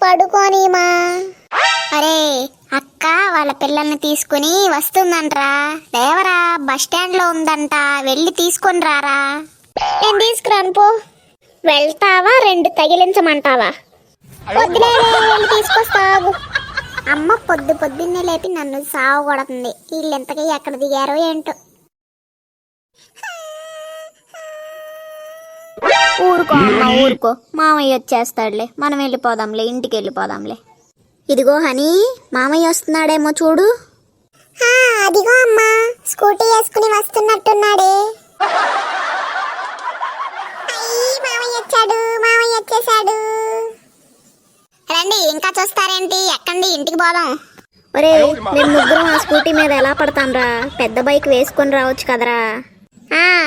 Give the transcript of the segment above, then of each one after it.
పడుకోనిమా. అరే అక్క వాళ్ళ పిల్లల్ని తీసుకుని వస్తుందంట్రా, దేవరా బస్ స్టాండ్ లో ఉందంట, వెళ్ళి తీసుకొని రారా. నేను తీసుకురాను పో. వెళ్తావా 2 తగిలించమంటావా? వద్దులే, వెళ్ళి తీసుకొస్తావు. అమ్మ పొద్దున్నే లేపి నన్ను సాగు కొడుతుంది. వీళ్ళు ఎంతకీ ఎక్కడ దిగారో ఏంటో. ఊరుకో అమ్మ ఊరుకో, మామయ్య వచ్చేస్తాడులే, మనం వెళ్ళిపోదాంలే, ఇంటికి వెళ్ళిపోదాంలే. ఇదిగో హనీ, మామయ్య వస్తున్నాడేమో చూడు. అదిగో అమ్మా, స్కూటీ వేసుకుని వస్తున్నట్టున్నాడే. మామయ్య వచ్చాడు, మామయ్య వచ్చేసాడు. రండి, ఇంకా చూస్తారేంటి, ఎక్కండి, ఇంటికి పోదాం. ఒరే మేము ముగ్గురం ఆ స్కూటీ మీద ఎలా పడతాంరా, పెద్ద బైక్ వేసుకొని రావచ్చు కదరా.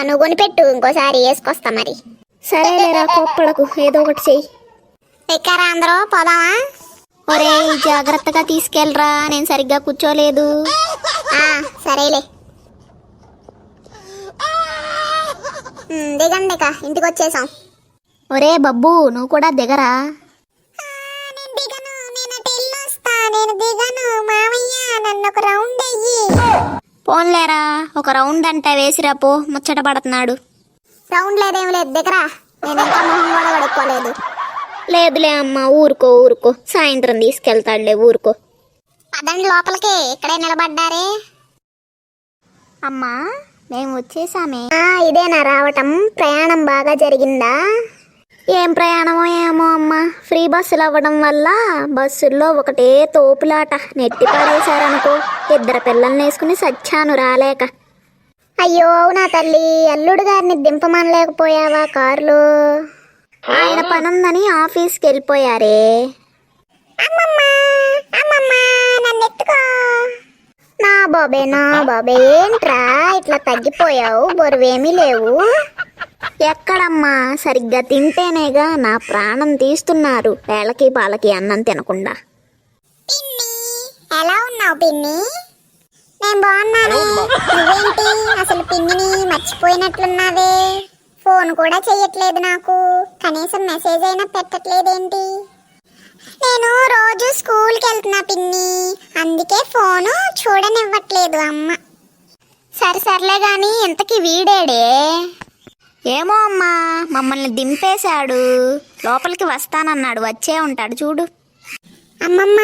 నువ్వు కొనిపెట్టు, ఇంకోసారి వేసుకొస్తా మరి. సరేలేరా, కోప్పడకు, ఏదో ఒకటి చెయ్యి. ఎక్కారా అందరూ, పోదామా? ఒరే జాగ్రత్తగా తీసుకెళ్ళరా, నేను సరిగ్గా కూర్చోలేదు. సరేలే, దిగండి, ఇంటికి వచ్చేసాం. ఒరే బబ్బు, నువ్వు కూడా దిగరా. నేను దిగను మామయ్య, నన్ను ఒక రౌండ్ అయ్యి. పోన్లేరా, ఒక రౌండ్ అంటే వేసిరా పో, ముచ్చట పడుతున్నాడు. రౌండ్ లేదేమి లేదు, దిగరా. నేను ఇంకా మొహం కూడా కడుక్కోలేదు. లేదులే అమ్మ, ఊరుకో, సాయంత్రం తీసుకెళ్తాడులే, ఊరుకో. పదండి లోపలికి, ఇక్కడే నిలబడ్డారే. అమ్మా మేము వచ్చేసామే. ఇదేనా రావటం? ప్రయాణం బాగా జరిగిందా? ఏం ప్రయాణమో ఏమో అమ్మ, ఫ్రీ బస్సులు అవ్వడం వల్ల బస్సుల్లో ఒకటే తోపులాట, నెట్టి పడేశారనుకో. 2 పిల్లల్ని వేసుకుని సచ్చాను రాలేక. అయ్యో నా తల్లి, అల్లుడు గారిని దింపమనలేకపోయావా కారులో? ఆయన పనుందని ఆఫీస్కి వెళ్ళిపోయారే. నా బాబే ఏంట్రా ఇట్లా తగ్గిపోయావు, బరువేమీ లేవు. ఎక్కడమ్మా, సరిగ్గా తింటేనేగా నా ప్రాణం తీస్తున్నారు, వేళకి పాలకి అన్నం తినకుండా. ఎలా ఉన్నావు పిన్ని? నేను బాగున్నాను. నువ్వేంటి అసలు పిన్నిని మర్చిపోయినట్లున్నావే? ఫోన్ కూడా చెయ్యట్లేదు నాకు, కనీసం మెసేజ్ అయినా పెట్టట్లేదేంటి? నేను రోజు స్కూల్కి వెళ్తున్నా పిన్ని, అందుకే ఫోను చూడనివ్వట్లేదు అమ్మ. సర్లే గాని ఇంతకీ వీడేడే? ఏమో అమ్మా, మమ్మల్ని దింపేశాడు, లోపలికి వస్తానన్నాడు, వచ్చే ఉంటాడు చూడు. అమ్మమ్మ,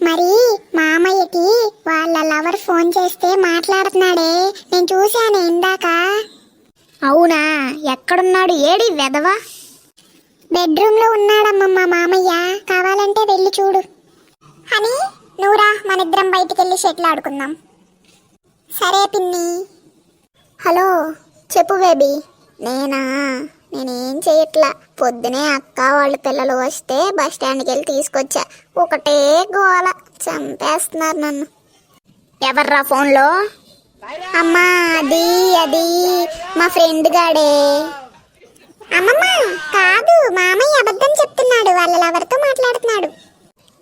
మరి మామయ్యకి వాళ్ళ లవర్ ఫోన్ చేస్తే మాట్లాడుతున్నాడే, నేను చూశాను ఇందాక. అవునా, ఎక్కడున్నాడు? ఏడి వెదవా? బెడ్రూమ్ లో ఉన్నాడమ్మమ్మ మామయ్య, కావాలంటే వెళ్ళి చూడు. అని నువ్వురా, మనిద్దరం బయటికెళ్ళి షెటిల్ ఆడుకుందాం. సరే పిన్ని. హలో చెప్పు బేబీ. నేనేం చేయట్లా, పొద్దునే అక్క వాళ్ళ పిల్లలు వస్తే బస్ స్టాండ్కి వెళ్ళి తీసుకొచ్చా. ఒకటే గోల, చంపేస్తున్నారు నన్ను. ఎవర్రా ఫోన్లో? అమ్మా అది మా ఫ్రెండ్ గాడే. అమ్మమ్మ కాదు, మామయ్య అబద్ధం చెప్తున్నాడు, వాళ్ళ ఎవరితో మాట్లాడుతున్నాడు.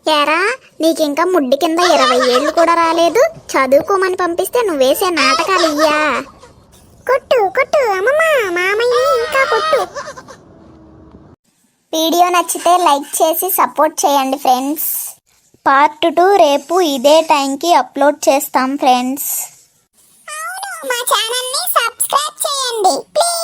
ఏరా, నీకింకా ముడ్డి కింద 20 ఏళ్ళు కూడా రాలేదు, చదువుకోమని పంపిస్తే నువ్వేసే నాటకాలు ఇయ్యా? కొట్టు అమ్మమ్మ, మామయ్య ఇంకా కొట్టు. వీడియో నచ్చితే లైక్ చేసి సపోర్ట్ చేయండి ఫ్రెండ్స్. పార్ట్ 2 రేపు ఇదే టైంకి అప్లోడ్ చేస్తాం ఫ్రెండ్స్. మా ఛానల్ని సబ్స్క్రైబ్ చేయండి ప్లీజ్.